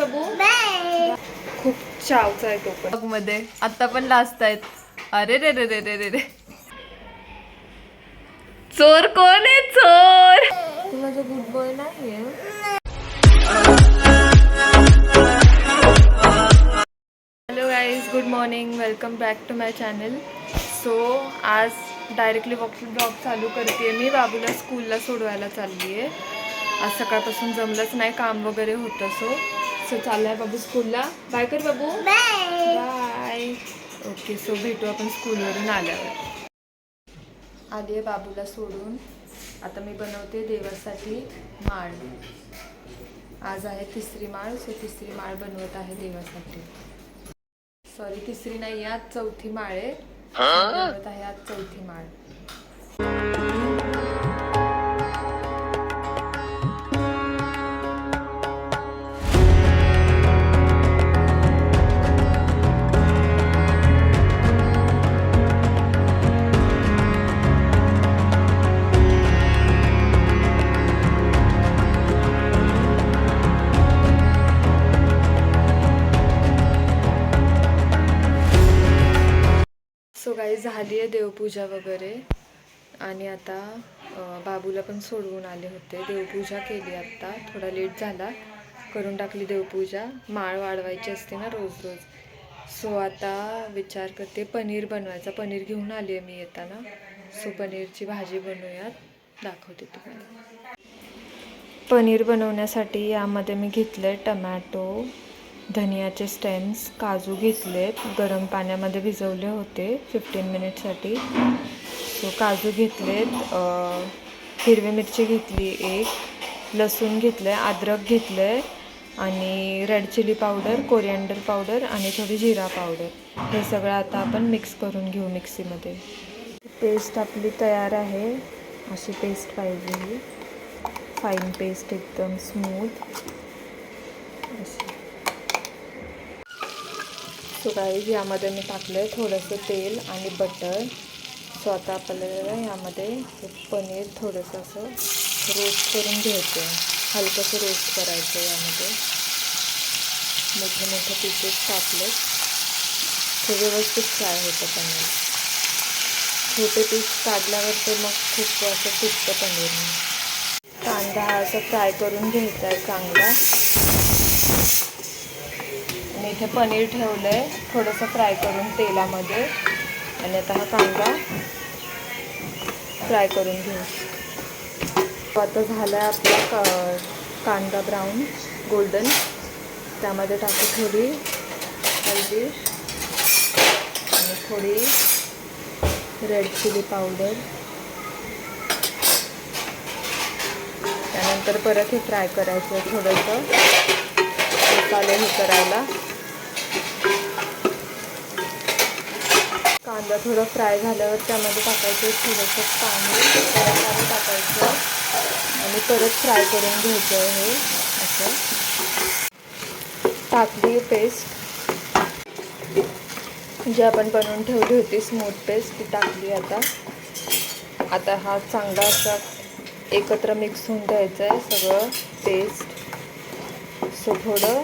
बाबू bye. खूप चावचा आहे तो पण मध्ये आता पण लाजत आहेत. अरे रे रे रे रे रे रे, चोर कोण आहे चोर? तू माझा गुड बॉय नाहीये. Hello guys, good morning, welcome back to my channel. So आज डायरेक्टली ब्लॉग चालू करते मी. बाबूला स्कूलला सोडवायला चालली आहे. आज सकाळपासून जमलंच नाही, काम वगैरे होतं. सो चाललाय बाबू स्कूलला. बाय कर बाबू. Bye bye. ओके, सो भेटू आपण स्कूलवरून आल्यावर. आली आहे बाबूला सोडून. आता मी बनवते देवासाठी माळ. आज आहे तिसरी माळ. सो तिसरी माळ बनवत आहे देवासाठी. सॉरी, तिसरी नाही, आज चौथी माळ आहे. बनवत आहे आज चौथी माळ. सो काही झाली आहे देवपूजा वगैरे. आणि आता बाबूला पण सोडवून आले होते. देवपूजा केली आत्ता, थोडा लेट झाला, करून टाकली देवपूजा. माळ वाढवायची असते ना रोज रोज. सो आता विचार करते पनीर बनवायचा. पनीर घेऊन आली आहे मी येताना. सो पनीरची भाजी बनवूयात, दाखवते तुम्हाला. पनीर बनवण्यासाठी यामध्ये मी घेतले टमॅटो, धनियाचे स्टेम्स, काजू घेतलेत, गरम पाण्यामध्ये भिजवले होते 15 मिनिटसाठी. सो काजू घेतलेत, हिरवी मिरची घेतली एक, लसूण घेतलं आहे, अद्रक घेतलं आहे, आणि रेड चिली पावडर, कोरिअँडर पावडर आणि थोडी जिरा पावडर. हे सगळं आता आपण मिक्स करून घेऊ मिक्सीमध्ये. पेस्ट आपली तयार आहे. अशी पेस्ट पाहिजे, ही फाईन पेस्ट, एकदम स्मूथ अशी. सो गाईज, यामध्ये मी टाकलं आहे थोडंसं तेल आणि बटर. सो आता आपल्याला यामध्ये पनीर थोडंसं असं रोस्ट करून घ्यायचं आहे. हलकंसं रोस्ट करायचं आहे. यामध्ये मोठे मोठे पीसेस कापलेत, ते व्यवस्थित फ्राय होतं पनीर. छोटे पीस काढल्यावर तर मग खूप असं फुटतं पनीरने. कांदा हा असं फ्राय करून घ्यायचा आहे चांगला. आणि इथे पनीर ठेवलं आहे थोडंसं फ्राय करून तेलामध्ये. आणि आता हा कांदा फ्राय करून घेऊ. आता झाला आहे आपला कांदा ब्राऊन गोल्डन. त्यामध्ये टाकू थोडी हळदी आणि थोडी रेड चिली पावडर. त्यानंतर परत हे फ्राय करायचं आहे थोडंसं मसाले हे करायला. कांदा थोडं फ्राय झाल्यावर त्यामध्ये टाकायचं थोडंसं पाणी, परत पाणी टाकायचं आणि परत फ्राय करून घ्यायचं आहे. हे असं टाकली पेस्ट जी आपण बनवून ठेवली होती, स्मूथ पेस्ट, ती टाकली. आता हा चांगला असा एकत्र मिक्स होऊन द्यायचं आहे सगळं पेस्ट. सो थोडं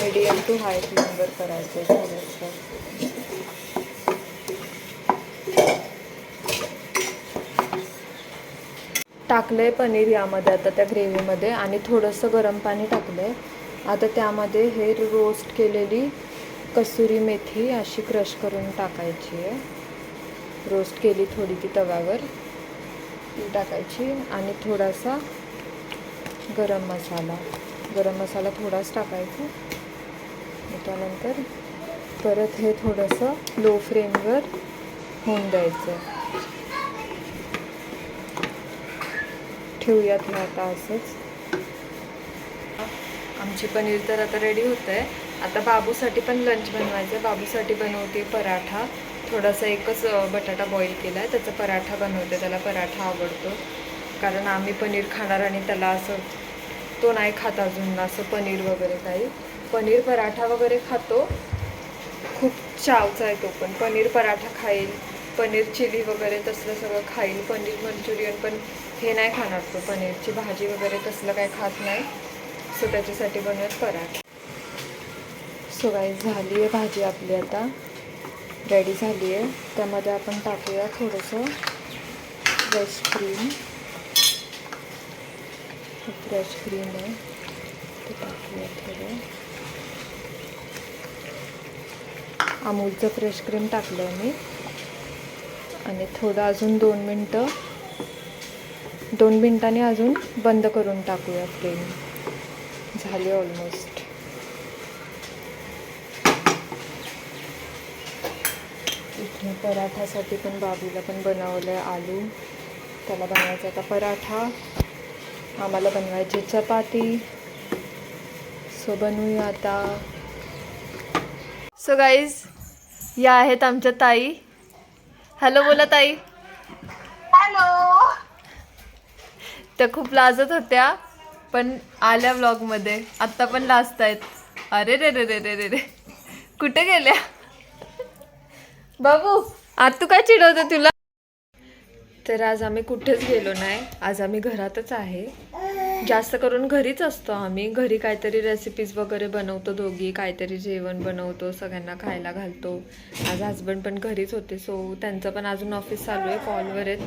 मीडियम टू हाय फ्लेमवर करायचं आहे थोडंसं. टाकलं आहे पनीर यामध्ये आता त्या ग्रेव्हीमध्ये, आणि थोडंसं गरम पाणी टाकलं आहे. आता त्यामध्ये हे रोस्ट केलेली कसुरी मेथी अशी क्रश करून टाकायची आहे. रोस्ट केली थोडी ती तव्यावर, ती टाकायची. आणि थोडासा गरम मसाला थोडाच टाकायचा. त्यानंतर परत हे थोडंसं लो फ्लेमवर होऊन द्यायचं. ठेवूयात ना आता असंच. आमची पनीर तर आता रेडी होतं आहे. आता बाबूसाठी पण लंच बनवायचं आहे. बाबूसाठी बनवते पराठा. थोडासा एकच बटाटा बॉईल केला आहे, त्याचा पराठा बनवते. त्याला पराठा आवडतो, कारण आम्ही पनीर खाणार आणि त्याला असं तो नाही खात अजून असं पनीर वगैरे काही. पनीर पराठा वगैरे खातो, खूप चावचा आहे तो पण. पनीर पराठा खाईल, पनीर चिली वगैरे तसलं सगळं खाईल. पनीर मंचुरियन पण हे नाही खाणार तो. पनीरची भाजी वगैरे तसलं काही खात नाही. सो त्याच्यासाठी बनवत पराठा. सो गाईस झाली आहे भाजी आपली आता रेडी झाली आहे. त्यामध्ये आपण टाकूया थोडंसं फ्रेश क्रीम. फ्रेश क्रीम आहे ते टाकूया. थोडं अमूलचं फ्रेश क्रीम टाकलं आहे मी. आणि थोडं अजून 2 मिनिटांनी अजून बंद करून टाकूया फ्लेम. झाली ऑलमोस्ट. इथे पराठासाठी पण बाबूला पण बनवलं आहे आलू. त्याला बनवायचा आता पराठा. आम्हाला बनवायची चपाती. सो बनवूया आता. सो गाईज या आहेत आमच्या ताई. हॅलो बोला ताई. हॅलो. त्या खूप लाजत होत्या पण आल्या व्लॉगमध्ये. आत्ता पण लाजतायत. अरे रे रे रे रे रे रे कुठे गेल्या बाबू? आज तू काय चिडवते तुला? तर आज आम्ही कुठेच गेलो नाही. आज आम्ही घरातच आहे. जास्त करून घरीच असतो आम्ही. घरी काहीतरी रेसिपीज वगैरे बनवतो दोघी. काहीतरी जेवण बनवतो, सगळ्यांना खायला घालतो. आज हस्बंड पण घरीच होते. सो त्यांचं पण अजून ऑफिस चालू आहे. कॉलवर आहेत.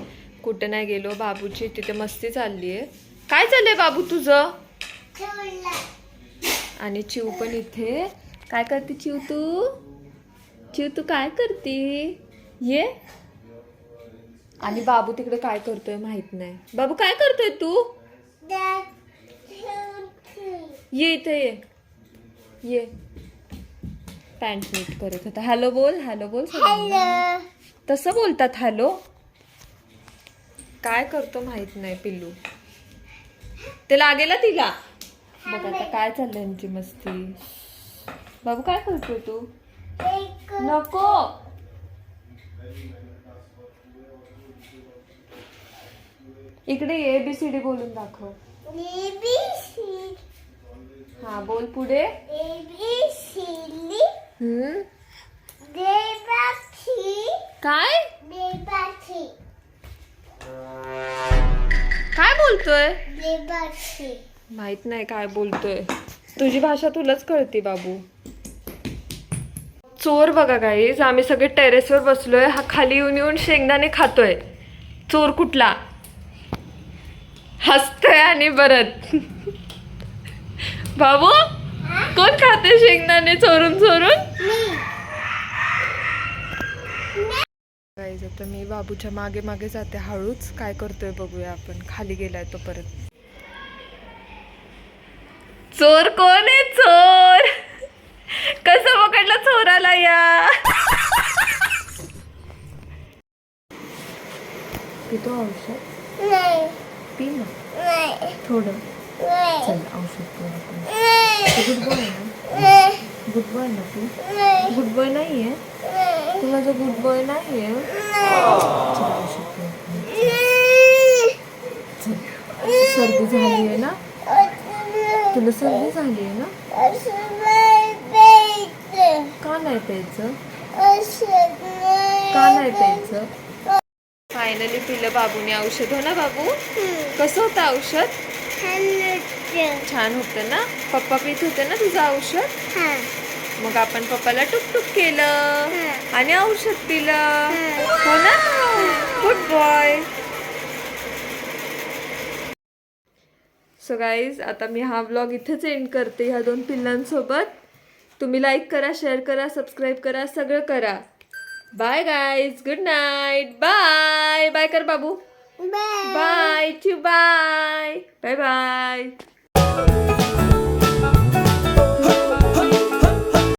कुठे नाही गेलो. बाबूची तिथे मस्ती चालली आहे. काय चाललंय बाबू तुझं? आणि चिव पण इथे. काय करते चिव तू? चिव तू काय करते? ये. आणि बाबू तिकडे काय करतोय माहित नाही. बाबू काय करतोय तू? ये इथे ये. ये. पॅन्ट नीट करत होता. हॅलो बोल. हॅलो बोल. तसं बोलतात हॅलो. काय करतो माहित नाही पिल्लू. ते लागेल तिला. बघ आता काय चाललंय यांची मस्ती. बाबू काय करतोय तू? नको. इकडे ABCD बोलून दाखव. हा बोल पुढे. काय काय बोलतोय? माहित नाही काय बोलतोय. तुझी भाषा तुलाच कळते बाबू. चोर बघा गाईज. आम्ही सगळे टेरेसवर बसलोय. हा खाली येऊन येऊन शेंगदाणे खातोय. चोर कुठला. हसतोय आणि परत. बाबू कोण खाते शेंगदाणे चोरून चोरून? गाईज आता मी बाबूच्या मागे मागे जाते हळूच. काय करतोय बघूया आपण. खाली गेलाय तो परत. चोर कोण आहे? चोर कसं पकडलं चोराला या? पितो औषध? पी ना थोडं. चल औषध गुड बॉय ना. गुड बॉय ना तू? गुड बॉय नाही आहे तू? माझं गुड बॉय नाही आहे. चल औषध चल. सर्दी झाली आहे ना तुला? सर्दी झाली आहे ना? का नाही प्यायचं? का नाही प्यायचं? फायनली पिलं बाबूने औषध. हो ना बाबू? कसं होतं औषध? छान होतं ना? पप्पा पित होते ना तुझं औषध? मग आपण पप्पाला टुक केलं आणि औषध पिलं. हो ना? Good boy. सो गाईज आता मी हा व्लॉग इथेच एंड करते ह्या 2 पिल्लांसोबत. तुम्ही लाईक करा, शेअर करा, सबस्क्राईब करा, सगळं करा. Bye guys. Good night. Bye bye कर बाबू. बाय. बाय. Bye bye.